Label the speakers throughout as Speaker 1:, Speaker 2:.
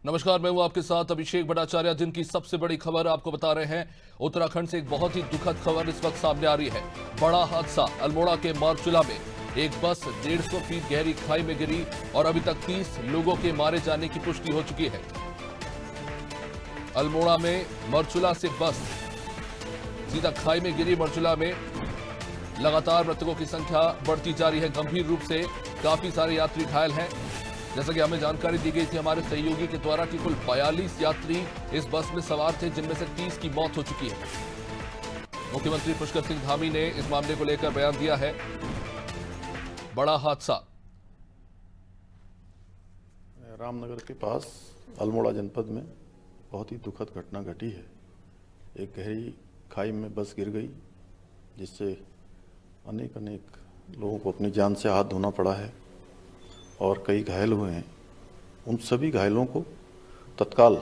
Speaker 1: नमस्कार, मैं हूं आपके साथ अभिषेक भट्टाचार्य। दिन की सबसे बड़ी खबर आपको बता रहे हैं। उत्तराखंड से एक बहुत ही दुखद खबर इस वक्त सामने आ रही है। बड़ा हादसा अल्मोड़ा के मारचूला में एक बस 150 फीट गहरी खाई में गिरी और अभी तक 30 लोगों के मारे जाने की पुष्टि हो चुकी है। अल्मोड़ा में मारचूला से बस सीधा खाई में गिरी। मारचूला में लगातार मृतकों की संख्या बढ़ती जा रही है। गंभीर रूप से काफी सारे यात्री घायल हैं। जैसा कि हमें जानकारी दी गई थी हमारे सहयोगी के द्वारा कि कुल 42 यात्री इस बस में सवार थे, जिनमें से 30 की मौत हो चुकी है। मुख्यमंत्री पुष्कर सिंह धामी ने इस मामले को लेकर बयान दिया है। बड़ा हादसा
Speaker 2: रामनगर के पास अल्मोड़ा जनपद में बहुत ही दुखद घटना घटी है। एक गहरी खाई में बस गिर गई, जिससे अनेक लोगों को अपनी जान से हाथ धोना पड़ा है और कई घायल हुए हैं। उन सभी घायलों को तत्काल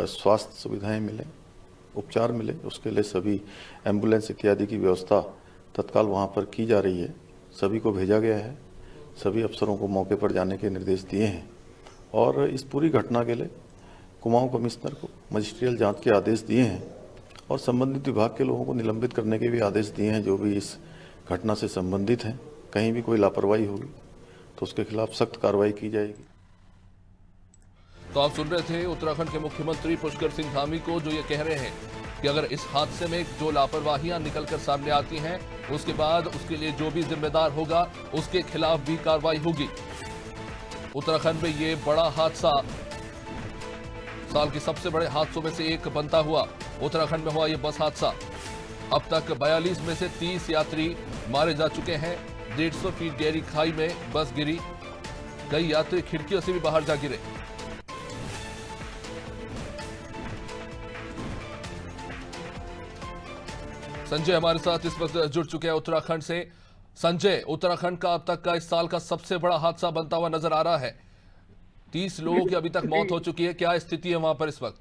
Speaker 2: स्वास्थ्य सुविधाएं मिलें, उपचार मिले, उसके लिए सभी एम्बुलेंस इत्यादि की व्यवस्था तत्काल वहां पर की जा रही है। सभी को भेजा गया है। सभी अफसरों को मौके पर जाने के निर्देश दिए हैं और इस पूरी घटना के लिए कुमाऊं कमिश्नर को मजिस्ट्रियल जांच के आदेश दिए हैं और संबंधित विभाग के लोगों को निलंबित करने के भी आदेश दिए हैं, जो भी इस घटना से संबंधित हैं। कहीं भी कोई लापरवाही होगी तो उसके खिलाफ सख्त कार्रवाई की जाएगी।
Speaker 1: तो आप सुन रहे थे उत्तराखंड के मुख्यमंत्री पुष्कर सिंह धामी को, जो ये कह रहे हैं कि अगर इस हादसे में जो लापरवाहियां निकलकर सामने आती हैं, उसके बाद उसके लिए जो भी जिम्मेदार होगा उसके खिलाफ भी कार्रवाई होगी। उत्तराखंड में ये बड़ा हादसा साल के सबसे बड़े हादसों में से एक बनता हुआ उत्तराखंड में हुआ ये बस हादसा। अब तक 42 में से 30 यात्री मारे जा चुके हैं। 150 फीट गहरी खाई में बस गिरी। कई यात्री खिड़कियों से भी बाहर जा गिरे। संजय हमारे साथ इस वक्त जुड़ चुके हैं उत्तराखंड से। संजय, उत्तराखंड का अब तक का इस साल का सबसे बड़ा हादसा बनता हुआ नजर आ रहा है। 30 लोगों की अभी तक मौत हो चुकी है। क्या स्थिति है वहां पर इस वक्त?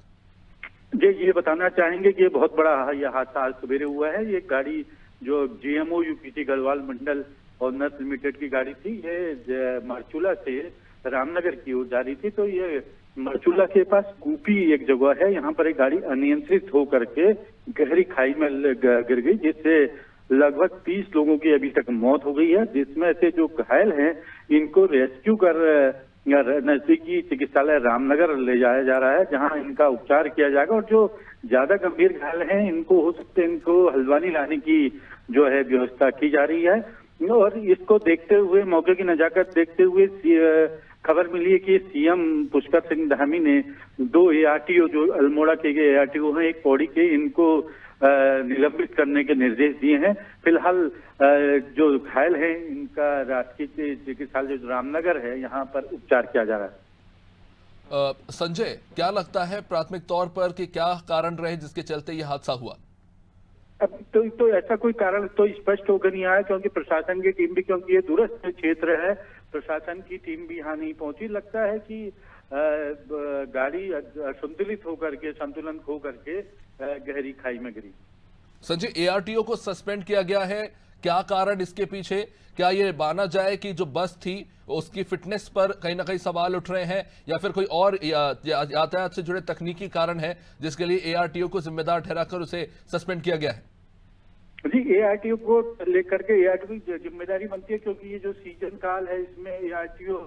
Speaker 3: जी, ये बताना चाहेंगे कि ये बहुत बड़ा यह हादसा आज सवेरे हुआ है। ये गाड़ी जो GMO यूपीटी गढ़वाल मंडल ऑनर्स लिमिटेड की गाड़ी थी, ये मारचूला से रामनगर की ओर जा रही थी। तो ये मारचूला के पास कूपी एक जगह है, यहाँ पर एक गाड़ी अनियंत्रित होकर के गहरी खाई में गिर गई, जिससे लगभग 30 लोगों की अभी तक मौत हो गई है। जिसमें से जो घायल हैं इनको रेस्क्यू कर नजदीकी चिकित्सालय रामनगर ले जाया जा रहा है, जहां इनका उपचार किया जाएगा। और जो ज्यादा गंभीर घायल हैं इनको हो सकते हैं इनको हल्द्वानी लाने की जो है व्यवस्था की जा रही है। और इसको देखते हुए, मौके की नजाकत देखते हुए खबर मिली है कि सीएम पुष्कर सिंह धामी ने 2 ARTO जो अल्मोड़ा के ARTO हैं, एक पौड़ी के, इनको निलंबित करने के निर्देश दिए हैं। फिलहाल जो घायल हैं इनका राजकीय चिकित्सालय जो रामनगर है, यहाँ पर उपचार किया जा रहा है।
Speaker 1: संजय, क्या लगता है प्राथमिक तौर पर कि क्या कारण रहे जिसके चलते यह हादसा हुआ?
Speaker 3: अब तो ऐसा कोई कारण तो स्पष्ट होकर नहीं आया, क्योंकि प्रशासन की टीम भी, क्योंकि ये दूरस्थ क्षेत्र है, प्रशासन की टीम भी यहाँ नहीं पहुंची। लगता है कि गाड़ी असंतुलित होकर के, संतुलन खो करके गहरी खाई में गिरी।
Speaker 1: संजय, ARTO को सस्पेंड किया गया है, क्या कारण इसके पीछे? क्या ये माना जाए कि जो बस थी उसकी फिटनेस पर कहीं ना कहीं सवाल उठ रहे हैं, या फिर कोई और यातायात से जुड़े तकनीकी कारण है जिसके लिए ARTO को जिम्मेदार ठहराकर उसे सस्पेंड किया गया है?
Speaker 3: जी, ARTO को लेकर के ARTO की जिम्मेदारी बनती है, क्योंकि ये जो सीजन काल है इसमें ARTO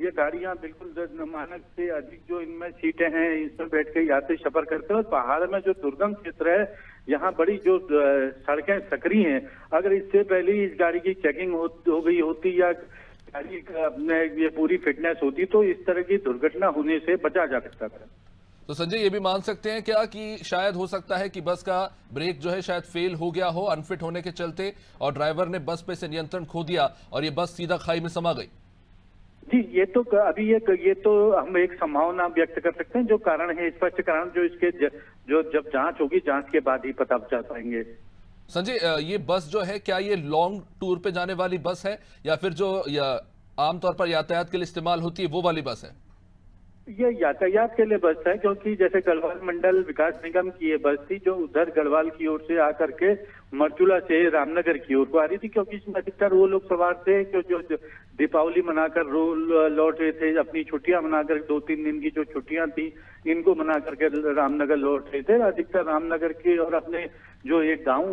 Speaker 3: ये गाड़ियां बिल्कुल मानक से अधिक जो इनमें सीटें हैं इसमें बैठ के यात्री सफर करते हैं। और पहाड़ में जो दुर्गम क्षेत्र है, यहाँ बड़ी जो सड़कें सकरी हैं, अगर इससे पहले इस गाड़ी की चेकिंग हो गई होती या गाड़ी का ये पूरी फिटनेस होती, तो इस तरह की दुर्घटना होने से बचा जा सकता था।
Speaker 1: तो संजय, ये भी मान सकते हैं क्या कि शायद हो सकता है कि बस का ब्रेक जो है शायद फेल हो गया हो अनफिट होने के चलते, और ड्राइवर ने बस पे से नियंत्रण खो दिया और ये बस सीधा खाई में समा गई?
Speaker 3: जी, ये तो अभी ये तो हम एक संभावना व्यक्त कर सकते हैं। जो कारण है, स्पष्ट कारण जो इसके जो जब जांच होगी, जांच के बाद ही पता चल पाएंगे।
Speaker 1: संजय, ये बस जो है क्या ये लॉन्ग टूर पे जाने वाली बस है या फिर जो आमतौर पर यातायात के लिए इस्तेमाल होती है वो वाली बस है?
Speaker 3: ये यातायात के लिए बस है, क्योंकि जैसे गढ़वाल मंडल विकास निगम की ये बस थी जो उधर गढ़वाल की ओर से आकर के मरचूला से रामनगर की ओर को आ रही थी, क्योंकि इसमें अधिकतर वो लोग सवार थे जो दीपावली मनाकर लौट रहे थे, अपनी छुट्टियां मनाकर 2-3 दिन की जो छुट्टियां थी इनको मना करके रामनगर लौट रहे थे। अधिकतर रामनगर के और अपने जो एक गांव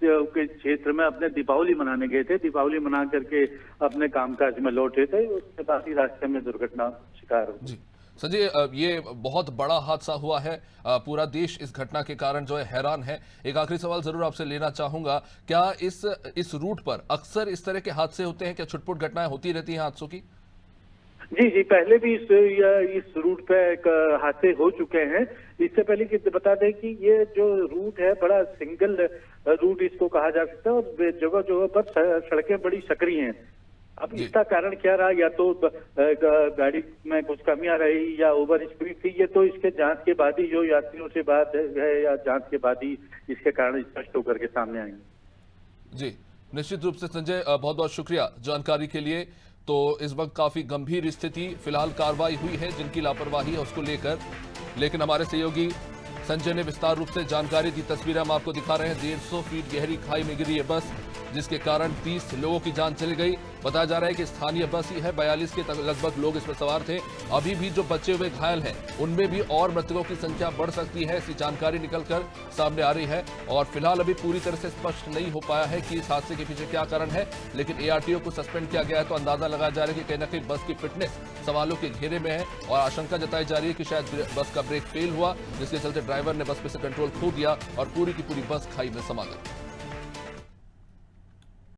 Speaker 3: के क्षेत्र में अपने दीपावली मनाने गए थे, दीपावली मना करके अपने कामकाज में लौट रहे थे, उसके बाद ही रास्ते में दुर्घटना शिकार हो गई।
Speaker 1: संजय, ये बहुत बड़ा हादसा हुआ है, पूरा देश इस घटना के कारण जो है हैरान है। एक आखिरी सवाल जरूर आपसे लेना चाहूंगा, क्या इस रूट पर अक्सर इस तरह के हादसे होते हैं? क्या छुटपुट घटनाएं होती रहती हैं हादसों की?
Speaker 3: जी, पहले भी इस रूट पे हादसे हो चुके हैं। इससे पहले कि बता दें कि ये जो रूट है बड़ा सिंगल रूट इसको कहा जा सकता है, और जगह जगह पर सड़कें बड़ी सकरी हैं। अब इसका कारण क्या रहा, या तो गाड़ी में कुछ कमियां रही या ओवर स्पीड थी, ये तो इसके जांच के बाद ही, जो यात्रियों से बात है या जांच के बाद ही इसके कारण स्पष्ट होकर के सामने आएंगे।
Speaker 1: जी, निश्चित रूप से संजय, बहुत बहुत शुक्रिया जानकारी के लिए। तो इस वक्त काफी गंभीर स्थिति, फिलहाल कार्रवाई हुई है जिनकी लापरवाही है उसको लेकर, लेकिन हमारे सहयोगी संजय ने विस्तार रूप से जानकारी दी। तस्वीरें हम आपको दिखा रहे हैं। 150 फीट गहरी खाई में गिरी है बस, जिसके कारण 30 लोगों की जान चली गई। बताया जा रहा है कि स्थानीय बस ही है, 42 के लगभग लोग इसमें सवार थे। अभी भी जो बचे हुए घायल हैं उनमें भी और मृतकों की संख्या बढ़ सकती है, ऐसी जानकारी निकलकर सामने आ रही है। और फिलहाल अभी पूरी तरह से स्पष्ट नहीं हो पाया है कि इस हादसे के पीछे क्या कारण है, लेकिन एआरटीओ को सस्पेंड किया गया है, तो अंदाजा लगाया जा रहा है कि कहीं ना कहीं बस की फिटनेस सवालों के घेरे में है, और आशंका जताई जा रही है कि शायद बस का ब्रेक फेल हुआ, जिसके चलते ड्राइवर ने बस पे से कंट्रोल खो दिया और पूरी की पूरी बस खाई में समा गई।